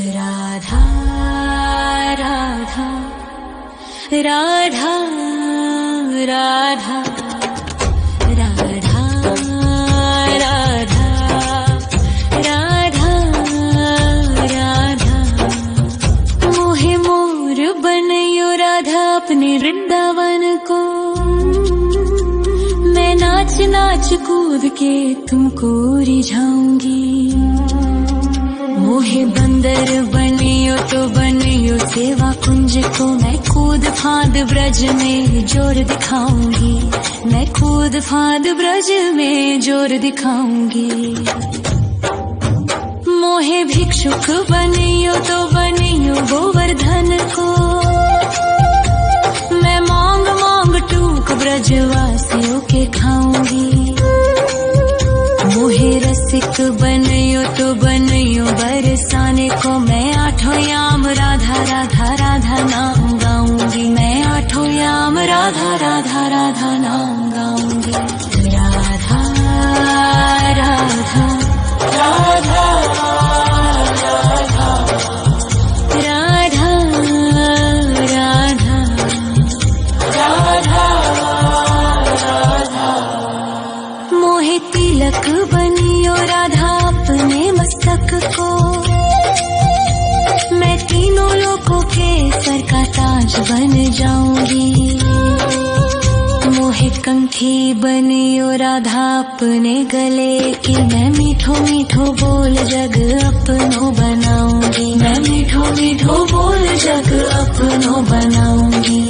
राधा राधा राधा राधा राधा राधा राधा राधा मोहे मोर बनयो राधा अपने वृंदावन को। मैं नाच नाच कूद के तुमको रिझाऊंगी। मोहे बंदर बनियो तो बनियो सेवा कुंज को। मैं कूद फांद ब्रज में जोर दिखाऊंगी। मैं कूद फांद ब्रज में जोर दिखाऊंगी। मोहे भिक्षुक बनियो तो बनियो गोवर्धन को। मैं मांग मांग टूक ब्रजवासियों के खाऊंगी। मोहे रसिक बनयो तो बनयो बरसाने को। मैं आठों याम राधा राधा राधा नाम गाऊंगी। मैं आठों याम राधा राधा राधा नाम गाऊंगी। राधा राधा राधा राधा राधा राधा राधा। मोहे तिलक बनियो राधा अपने मस्तक को। मैं तीनों लोगों के सर का ताज बन जाऊंगी। मोहे कंठी बनियो राधा अपने गले की। मैं मीठो मीठो बोल जग अपनो बनाऊंगी। मैं मीठो मीठो बोल जग अपनो बनाऊंगी।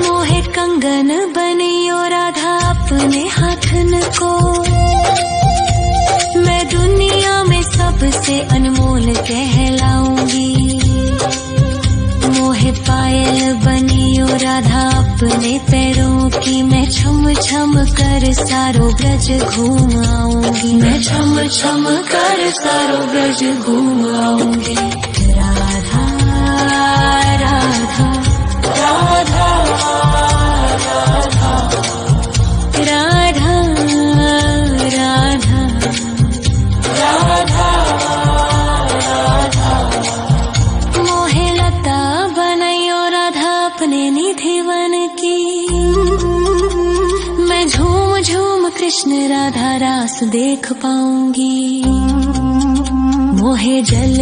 मोहे कंगन बनियो राधा अपने हाथन को। मैं दुनिया में सबसे अनमोल कहलाऊंगी। मोहे पायल बनियो राधा अपने पैरों की। मैं छम छम कर सारो ब्रज घूम आऊंगी। मैं छम छम कर सारो ब्रज घूम आऊंगी। राधा राधा राधा राधा राधा राधा राधा। मोहे लता बनयो राधा अपने निधि वन की। मैं झूम झूम कृष्ण राधा रास देख पाऊंगी। मोहे जल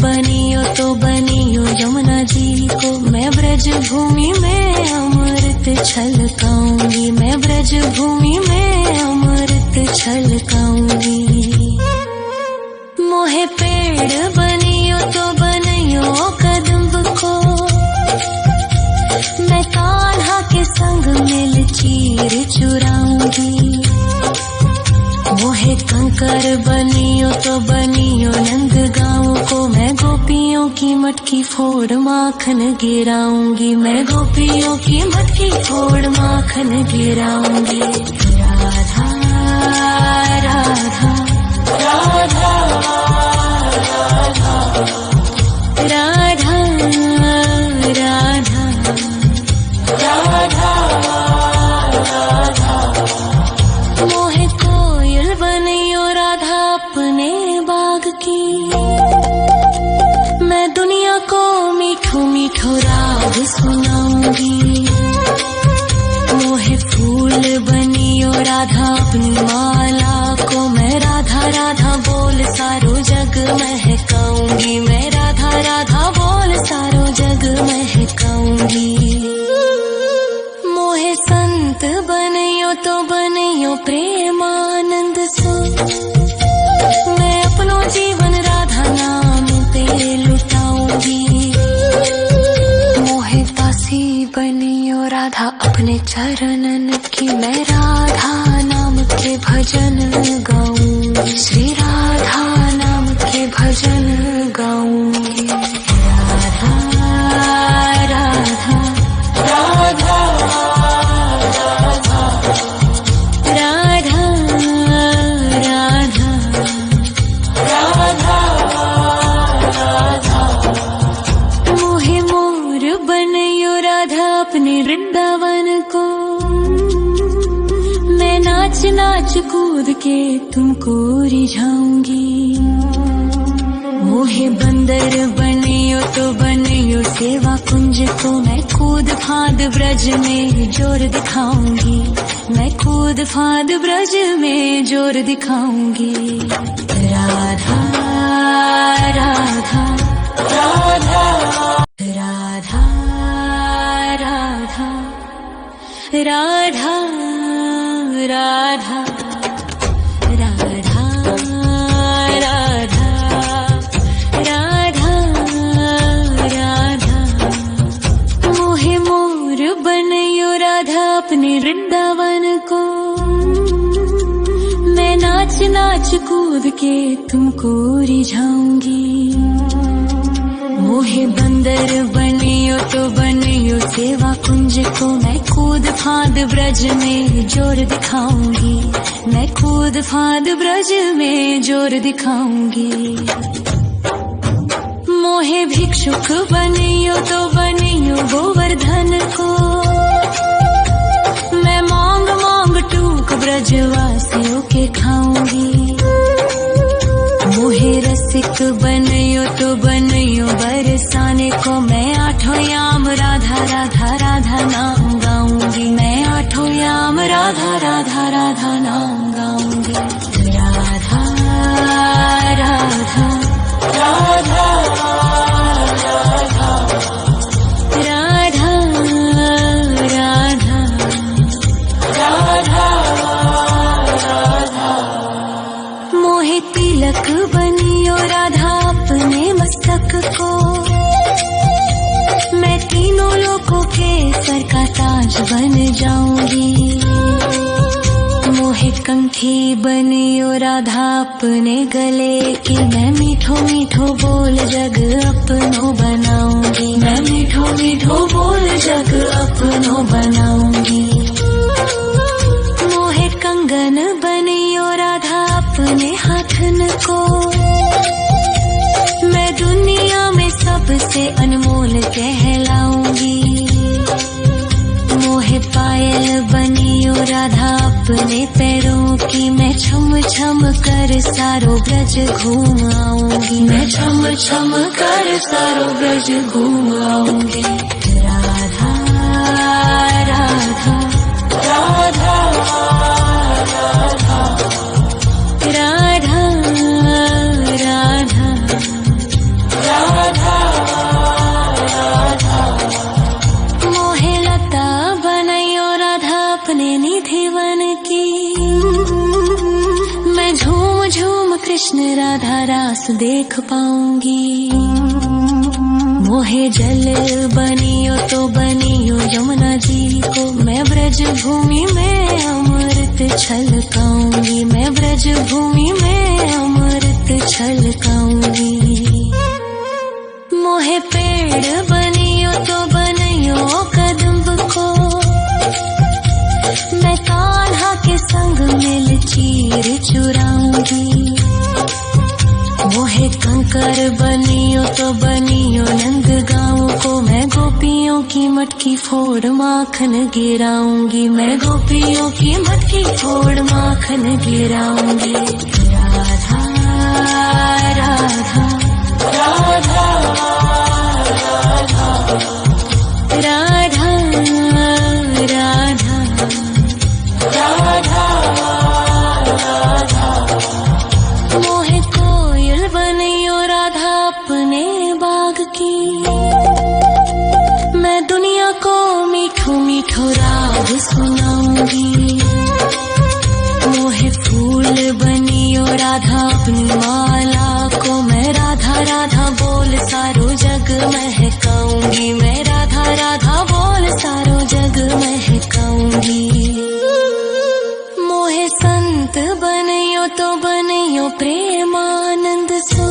बनियो तो बनियो यमुना जी को। मैं ब्रज भूमि में अमृत छलकाऊंगी। मैं ब्रज भूमि में अमृत छलकाऊंगी। मोहे पेड़ बनियो तो बनियो कदम्ब को। मैं कान्हा के संग मिल चीर चुराऊंगी। मोहे कंकर बनियो तो बनियो नंद गाँव को। मैं गोपियों की मटकी फोड़ माखन गिराऊंगी। मैं गोपियों की मटकी फोड़ माखन गिराऊंगी। राधा राधा राधा राधा राधा राधा राधा। मोहे कोयल बनियो राधा अपने बाग की। मैं दुनिया को मीठो मीठो राग सुनाऊंगी। मोहे फूल बनियो राधा अपनी माला को। मैं राधा राधा बोल सारो जग महकाऊंगी। मैं राधा राधा बोल सारो जग महकाऊंगी। मोहे संत बनियो तो बनियो प्रेमानंद सो। मैं अपनो जीवन राधा नाम पे लुटाऊंगी। मोहे दासी बनियो राधा अपने चरणन की। मैं राधा नाम के भजन गाऊंगी। श्री राधा नाम के भजन गाऊंगी। राधा राधा राधा राधा राधा राधा। मोहे मोर बनयो राधा अपने वृंदावन को। मैं नाच नाच कूद के तुमको रिझाऊंगी। मोहे बंदर बनियो तो बनियो सेवा कुंज को, मैं कूद फांद ब्रज में जोर दिखाऊंगी, मैं कूद फांद ब्रज में जोर दिखाऊंगी। राधा राधा राधा राधा राधा राधा राधा राधा राधा राधा। मोहे मोर बनयो राधा अपने वृंदावन को, मैं नाच नाच कूद के तुमको रिझाऊंगी। मोहे बंदर बनियो तो बनियो सेवा कुंज को, मैं कूद फांद ब्रज में जोर दिखाऊंगी, मैं कूद फांद ब्रज में जोर दिखाऊंगी। मोहे भिक्षुक बनियो तो बनियो गोवर्धन को, मैं मांग मांग टूक ब्रजवासियों के खाऊंगी। मोहे रसिक बनियो तो बनियो बरसाने को, मैं आठों याम राधा राधा राधा नाम गाऊंगी, मैं आठों याम राधा राधा राधा नाम गाऊंगी। राधा राधा राधा राधा राधा राधा राधा। मोहे तिलक बनियो राधा अपने मस्तक को, मैं तीनों लोगों के सर का ताज बन जाऊंगी। मोहे कंठी बनियो राधा अपने गले की, मैं मीठो मीठो बोल जग अपनो बनाऊंगी, मैं मीठो मीठो बोल जग अपनो बनाऊंगी। मोहे कंगन बनियो राधा अपने हाथन को, मैं दुनिया में सबसे अनमोल कहलाऊंगी। मोहे पायल बनियो राधा अपने पैरों की, मैं छम छम कर सारो ब्रज घूम आऊंगी, मैं छम छम कर सारो ब्रज घूम आऊंगी। राधा राधा राधा राधा राधा राधा राधा राधा। मोहे लता बनयो राधा अपने निधि वन की, मैं झूम झूम कृष्ण राधा रास देख पाऊंगी। मोहे जल बनियो तो बनियो यमुना जी को, मैं ब्रज भूमि में अमृत छलकाऊंगी, मैं ब्रज भूमि में अमृत छलकाऊंगी। मोहे पेड़ बनियो तो बनियो कदम्ब को, मैं कान्हा के संग मिल चीर चुराऊंगी। मोहे कंकर बनियो तो बनियो नंद गाँव को, मैं गोपियों की मटकी फोड़ माखन गिराऊंगी, मैं गोपियों की मटकी फोड़ माखन गिराऊंगी। राधा राधा राधा राधा राधा राधा राधा। मोहे कोयल बनियो राधा अपने बाग की, मैं दुनिया को मीठो मीठो राग सुनाऊंगी। मोहे फूल बनियो राधा अपनी माला को, मैं राधा राधा बोल सारो जग महकाऊंगी, मैं राधा राधा बोल सारो जग महकाऊंगी। मोहे संत बनियो तो बनियो प्रेमानंद सो,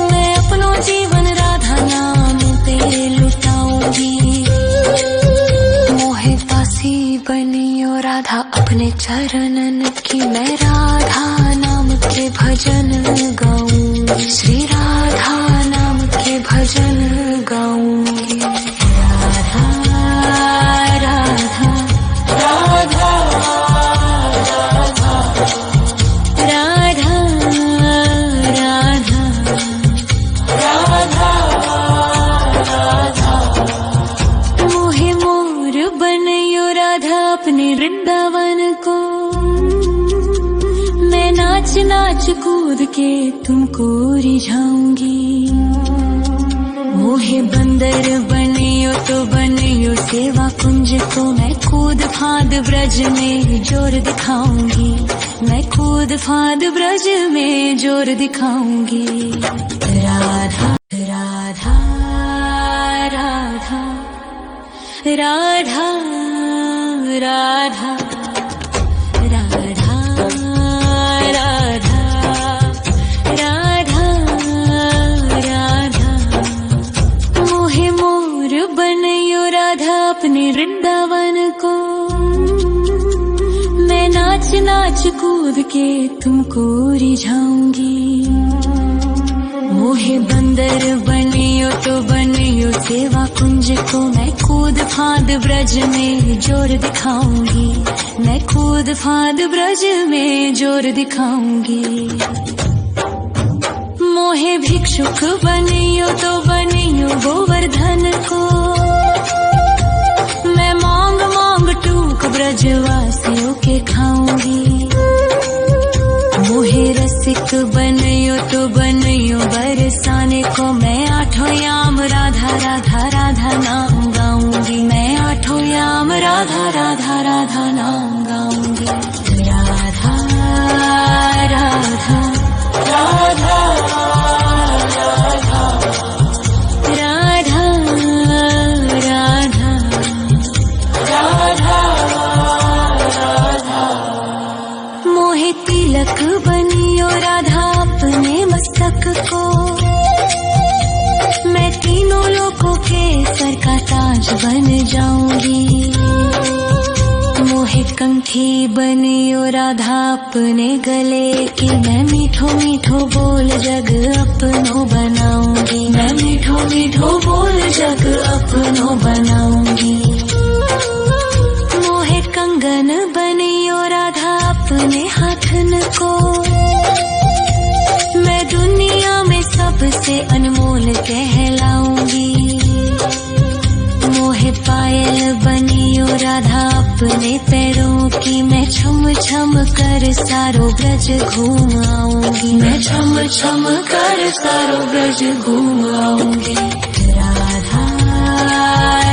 मैं अपनो जीवन राधा नाम पे लुटाऊंगी। मोहे दासी बनियो राधा अपने चरणन की, मैं राधा नाम के भजन गाऊंगी, श्री राधा नाम के भजन गाऊंगी। राधा राधा राधा राधा राधा राधा कूद के तुमको रिझाऊंगी। मोहे बंदर बनियो तो बनियो सेवा कुंज को, मैं कूद फांद ब्रज में जोर दिखाऊंगी। मैं कूद फांद ब्रज में जोर दिखाऊंगी। राधा राधा राधा राधा राधा राधा राधा राधा राधा। मोहे मोर बनयो राधा अपने वृंदावन को, मैं नाच नाच कूद के तुमको रिझाऊंगी। मोहे बंदर बनियो तो बनियो सेवा कुंज को, मैं कूद फांद ब्रज में जोर दिखाऊंगी। मैं कूद फांद ब्रज में जोर दिखाऊंगी। मोहे भिक्षुक बनियो तो बनियो गोवर्धन को, मैं मांग मांग टूक ब्रजवासियों के खाऊंगी। मोहे रसिक बनियो तो बनियो बरसाने को, मैं आठों याम राधा राधा राधा नाम गाऊंगी। मैं आठों याम राधा राधा राधा नाम गाऊंगी। राधा राधा राधा राधा राधा राधा राधा। मोहे तिलक बनियो राधा अपने मस्तक को, मैं तीनों लोगों के सर का ताज बन जाऊंगी। मोहे कंठी बनियो राधा अपने गले की, मैं मीठो मीठो बोल जग अपनो बनाऊंगी। मैं मीठो मीठो बोल जग अपनो बनाऊंगी। मोहे कंगन बनियो राधा अपने हाथन को, मैं दुनिया में सबसे अनमोल कहलाऊंगी। मोहे पायल बनियो राधा अपने पैरों की, मैं छम छम कर सारो ब्रज घूम आऊंगी। मैं छम छम कर सारो ब्रज घूम आऊंगी। राधा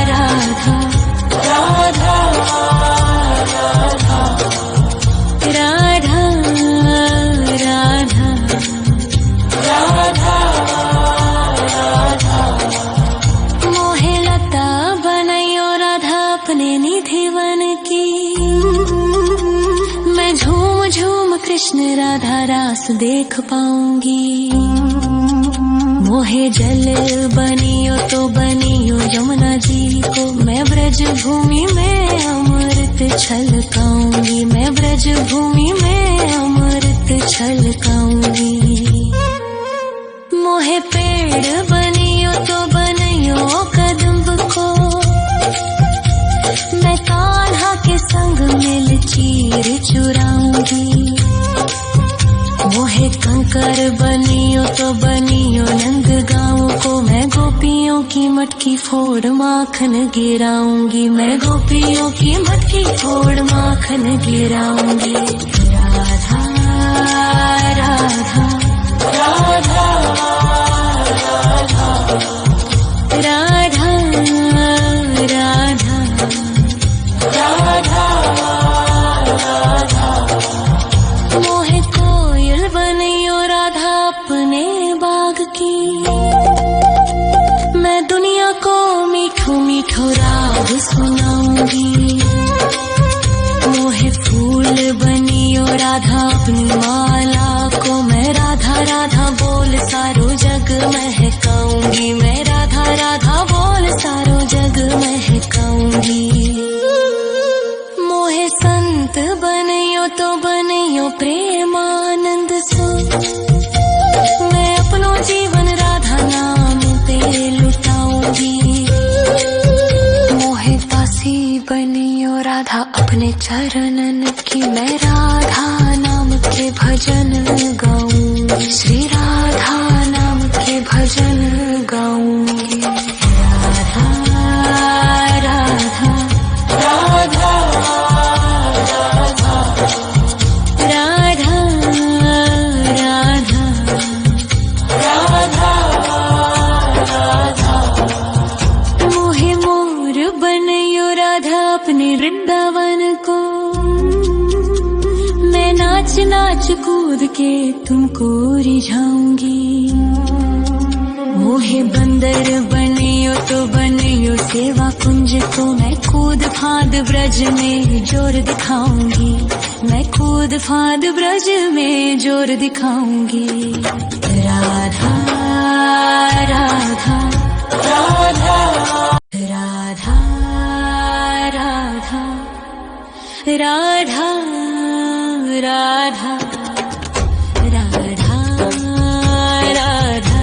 राधा राधा राधा राधा राधा राधा। मोहे लता बनयो राधा अपने निधिवन की, मैं झूम झूम कृष्ण राधा रास देख पाऊंगी। मोहे जल बनियो तो बनियो यमुना जी को, मैं ब्रज भूमि में अमृत छलकाऊंगी। मैं ब्रज भूमि में अमृत छलकाऊंगी। मोहे पेड़ बनियो तो बनियो कदम्ब को, मैं कान्हा के संग मिल चीर चुराऊंगी। मोहे कंकर बनियो तो बनियो नंद गाँव को, मैं गोपियों की मटकी फोड़ माखन गिराऊंगी। मैं गोपियों की मटकी फोड़ माखन गिराऊंगी। राधा राधा राधा राधा राधा राधा राधा। मोहे कोयल बनियो राधा अपने बाग की, मैं दुनिया को मीठो मीठो राग सुनाऊंगी। मोहे फूल बनियो राधा अपनी माला को, मैं राधा राधा बोल सारो जग महकाऊंगी। मैं राधा राधा बोल सारो जग महकाऊंगी। मोहे संत बनियो तो बनियो प्रेमानंद सो, मैं अपनो जीवन राधा नाम पे लुटाऊंगी। मोहे दासी बनियो राधा अपने चरणन की, मैं राधा नाम के भजन गाऊंगी। श्री राधा नाम के भजन गाऊंगी। राधा राधा राधा राधा राधा राधा नाच कूद के तुमको रिझाऊंगी। मोहे बंदर बनियो तो बनियो सेवा कुंज को, मैं कूद फांद ब्रज में जोर दिखाऊंगी। मैं कूद फांद ब्रज में जोर दिखाऊंगी। राधा राधा राधा राधा राधा राधा राधा राधा राधा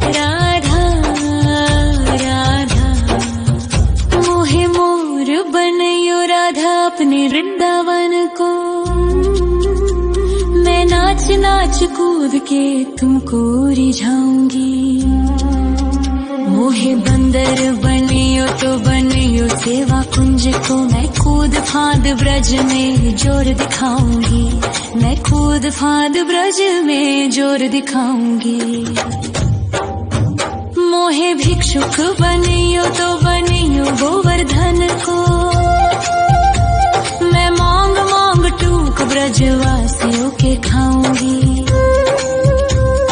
राधा राधा। मोहे मोर बनयो राधा अपने वृंदावन को, मैं नाच नाच कूद के तुमको रिझाऊंगी। मोहे बंदर बनियो तो बनियो सेवा कुंज को, मैं कूद फांद ब्रज में जोर दिखाऊंगी। मैं कूद फांद ब्रज में जोर दिखाऊंगी। मोहे भिक्षुक बनियो तो बनियो गोवर्धन को, मैं मांग मांग टूक ब्रजवासियों के खाऊंगी।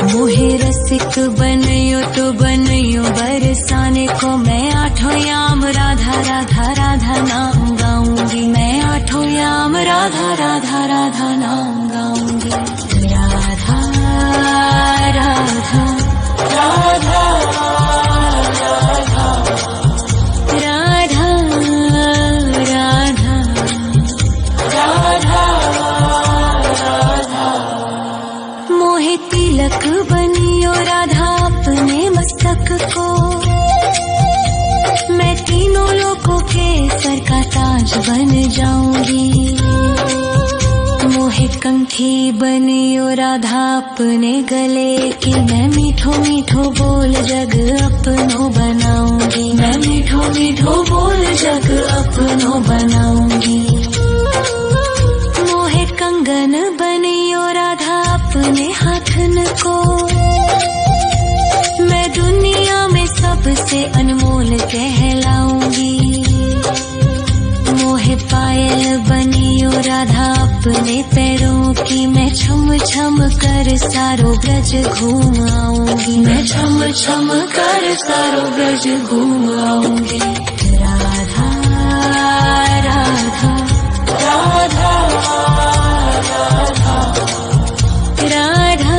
मोहे रसिक बनियो तो बनियो बरसाने को, मैं आठों याम राधा राधा राधा नाम गाऊंगी। मैं आठों याम राधा राधा राधा नाम गाऊंगी। राधा राधा राधा राधा राधा राधा राधा। मोहे तिलक बनियो राधा अपने मस्तक को, मैं तीनों लोगों के सर का ताज बन जाऊंगी। मोहे कंठी बनियो राधा अपने गले की, मैं मीठो मीठो बोल जग अपनो बनाऊंगी। मैं मीठो मीठो बोल जग अपनो बनाऊंगी। मोहे कंगन बनियो राधा अपने हाथन को, मैं दुनिया में सबसे अनमोल कहलाऊंगी। मोहे पायल बनियो राधा अपने पैरों की, मैं छम छम कर सारो ब्रज घूम आऊंगी। मैं छम छम कर सारो ब्रज घूम आऊंगी। राधा राधा राधा राधा राधा राधा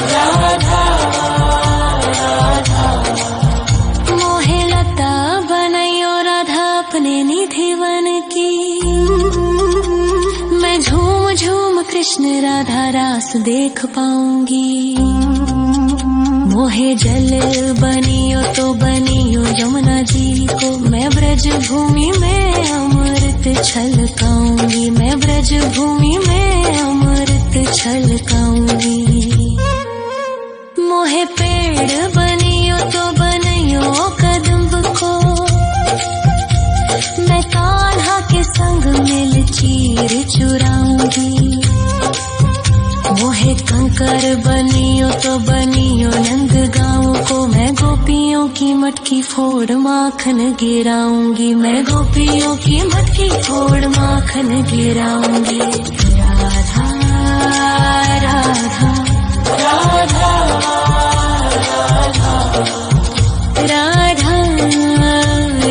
राधा राधा। मोहे लता बनयो राधा अपने निधि वन की, मैं झूम झूम कृष्ण राधा रास देख पाऊंगी। मोहे जल बनियो तो बनियो यमुना जी को, मैं ब्रज भूमि में अमृत छलकाऊंगी। मैं ब्रज भूमि में अमृत छलकाऊंगी। मोहे पेड़ बनियो तो बनियो कदम्ब को, मैं कान्हा के संग मिल चीर चुराऊंगी। मोहे कंकर बनियो तो बनियो नंद गाँव को, मैं गोपियों की मटकी फोड़ माखन गिराऊंगी। मैं गोपियों की मटकी फोड़ माखन गिराऊंगी। राधा राधा राधा राधा राधा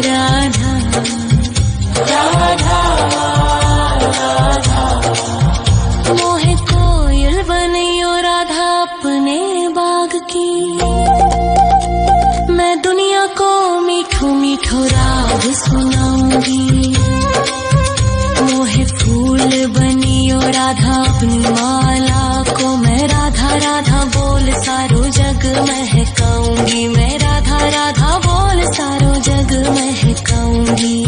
राधा राधा। मोहे कोयल बनियो राधा अपने बाग की, मैं दुनिया को मीठो मीठो राग सुनाऊंगी। मोहे फूल बनियो राधा अपनी माला को, मैं राधा राधा बोल सारो जग महकाऊंगी। मैं राधा राधा बोल सारो जग महकाऊंगी।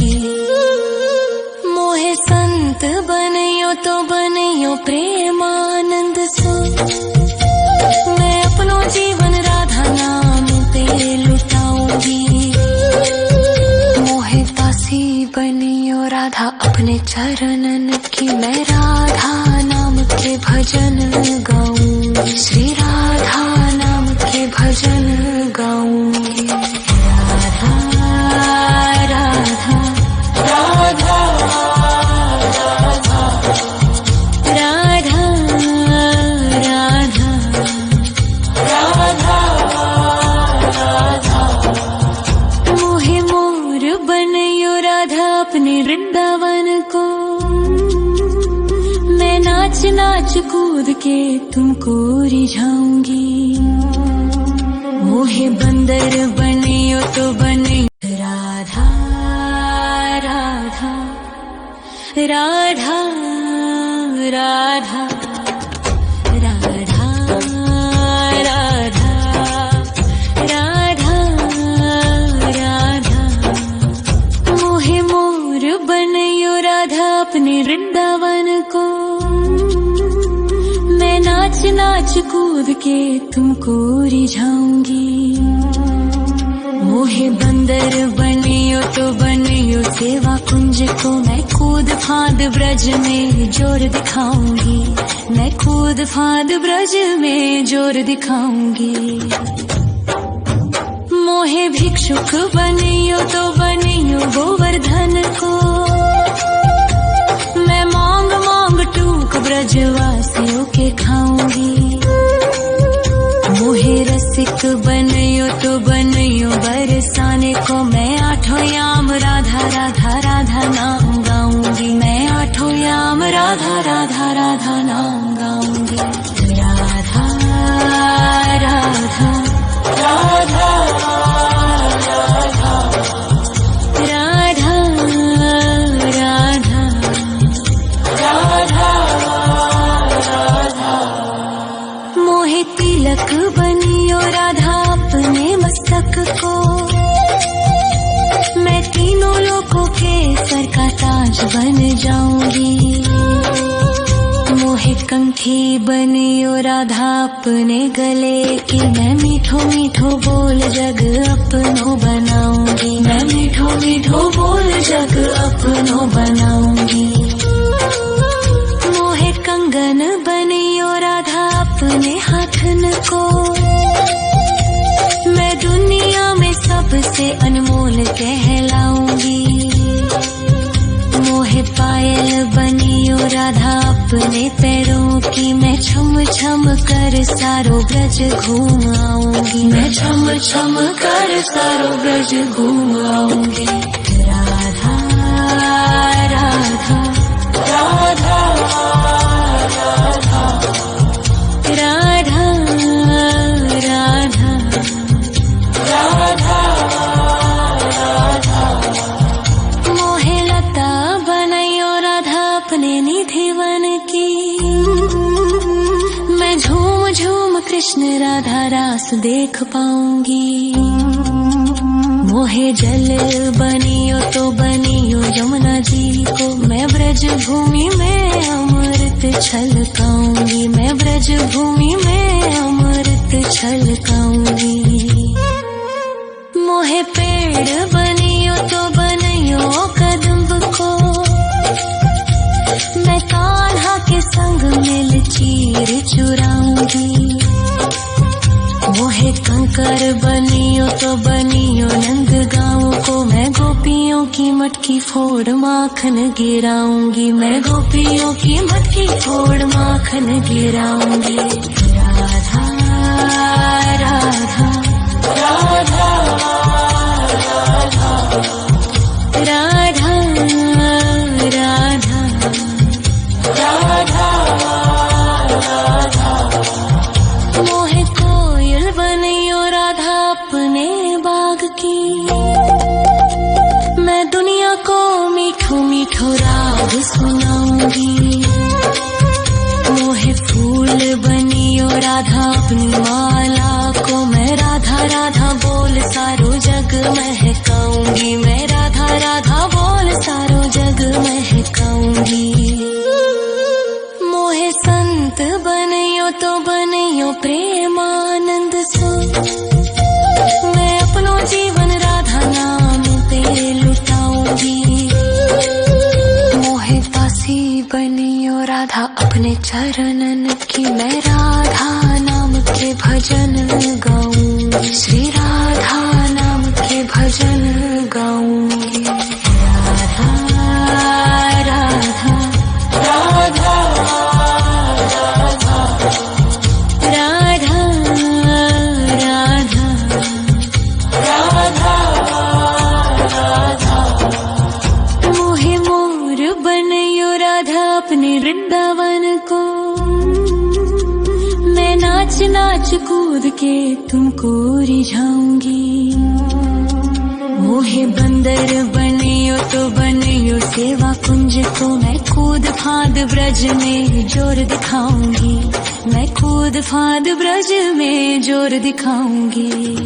मोहे संत बनियो तो बनियो प्रेमानंद सो, मैं अपनो जीवन राधा नाम पे लुटाऊंगी। मोहे दासी बनियो राधा अपने चरणन की, मैं राधा नाम के भजन गाऊंगी। श्री राधा नाम के भजन गाऊंगी। राधा राधा राधा राधा कूद के तुमको रिझाऊंगी। मोहे बंदर बनियो तो बनियो राधा राधा राधा राधा राधा राधा राधा राधा। मोहे मोर बनियो राधा अपने वृंदावन को। मैं नाच नाच कूद के तुमको रिझाऊंगी। मोहे बंदर बनियो तो बनियो सेवा कुंज को। मैं कूद फांद ब्रज में जोर दिखाऊंगी। मैं कूद फांद ब्रज में जोर दिखाऊंगी। मोहे भिक्षुक बनियो तो बनियो गोवर्धन को। मैं मांग मांग टूक ब्रजवासियों के खाऊंगी। मोहे रसिक बनियो तो बनियो बरसाने को। मैं आठों याम राधा राधा राधा नाम गाऊंगी। मैं आठों याम राधा राधा राधा नाम गाऊंगी। राधा राधा राधा राधा राधा राधा राधा। मोहे तिलक बनियो राधा अपने मस्तक को। मैं तीनों लोगों के सर का ताज बन जाऊंगी। मोहे कंठी बनियो राधा अपने गले की। मैं मीठो मीठो बोल जग अपनो बनाऊंगी। मैं मीठो मीठो बोल जग अपनो बनाऊंगी। मोहे कंगन बनियो राधा अपने हाथन को। मैं दुनिया में सबसे अनमोल कहलाऊंगी। मोहे पायल बनियो राधा अपने पैरों की। मैं छम छम कर सारो ब्रज घूम आऊंगी। मैं छम छम कर सारो ब्रज घूम आऊंगी। राधा राधा राधा राधा राधा राधा राधा। मोहे लता बनयो राधा अपने निधिवन की। मैं झूम झूम कृष्ण राधा रास देख पाऊंगी। मोहे जल बनियो तो बनियो यमुना जी को। मैं ब्रज भूमि में अमृत छलकाऊंगी। मैं ब्रज भूमि में अमृत छलकाऊंगी। मोहे पेड़ बनियो तो बनियो कदम्ब को। मैं कान्हा के संग मिल चीर चुराऊंगी। मोहे कंकर बनियो तो बनियो नंद गाँव को। मैं गोपियों की मटकी फोड़ माखन गिराऊंगी। मैं गोपियों की मटकी फोड़ माखन गिराऊंगी। राधा राधा राधा राधा राधा राधा राधा। मोहे कोयल बनियो राधा अपने बाग की। मैं दुनिया को मीठो मीठो राग सुनाऊंगी। मोहे फूल बनियो राधा अपनी माला को। मैं राधा राधा बोल सारो जग महकाऊंगी। मैं राधा राधा बोल सारो जग महकाऊंगी। मोहे संत बनियो तो बनियो प्रेमानंद सो। मैं अपनो जीवन राधा नाम पे लुटाऊंगी। मोहे दासी बनियो राधा अपने चरणन की। मैं राधा नाम के भजन गाऊंगी। श्री राधा नाम के भजन गाऊंगी। राधा राधा राधा राधा राधा राधा राधा। मोहे मोर बनियो राधा अपने वृंदावन को। नाच नाच कूद के तुमको रिझाऊंगी। मोहे बंदर बनियो तो बनियो सेवा कुंज को, मैं कूद फांद ब्रज में जोर दिखाऊंगी। मैं कूद फांद ब्रज में जोर दिखाऊंगी।